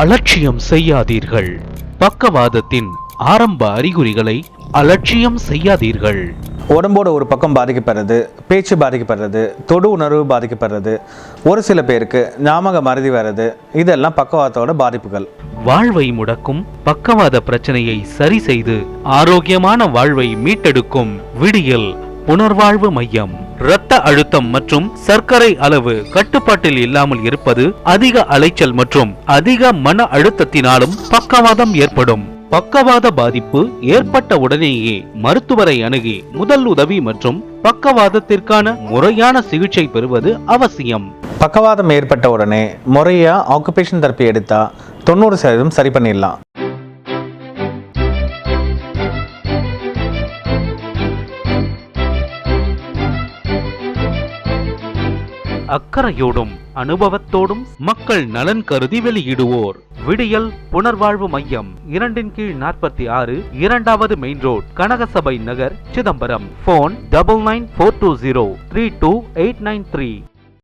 அலட்சியம் செய்யாதீர்கள். பக்கவாதத்தின் ஆரம்ப அறிகுறிகளை அலட்சியம் செய்யாதீர்கள். உடம்போட ஒரு பக்கம் பாதிக்கப்படுறது, பேச்சு பாதிக்கப்படுறது, தொடு உணர்வு பாதிக்கப்படுறது, ஒரு சில பேருக்கு ஞாபக மறதி வர்றது, இதெல்லாம் பக்கவாதத்தோட பாதிப்புகள். வாழ்வை முடக்கும் பக்கவாத பிரச்சனையை சரி செய்து ஆரோக்கியமான வாழ்வை மீட்டெடுக்கும் விடியல் புனர்வாழ்வு மையம். இரத்த அழுத்தம் மற்றும் சர்க்கரை அளவு கட்டுப்பாட்டில் இல்லாமல் இருப்பது, அதிக அலைச்சல் மற்றும் அதிக மன அழுத்தத்தினாலும் பக்கவாதம் ஏற்படும். பக்கவாத பாதிப்பு ஏற்பட்ட உடனேயே மருத்துவரை அணுகி முதல் உதவி மற்றும் பக்கவாதத்திற்கான முறையான சிகிச்சை பெறுவது அவசியம். பக்கவாதம் ஏற்பட்ட உடனே முறையா ஆக்குபேஷன் தெரப்பி எடுத்தா 90% சரி பண்ணிடலாம். அக்கறையோடும் அனுபவத்தோடும் மக்கள் நலன் கருதி வெளியிடுவோர் விடியல் புனர்வாழ்வு மையம், 2/46, 2வது மெயின் ரோட், கனகசபை நகர், சிதம்பரம். போன் 9942032893.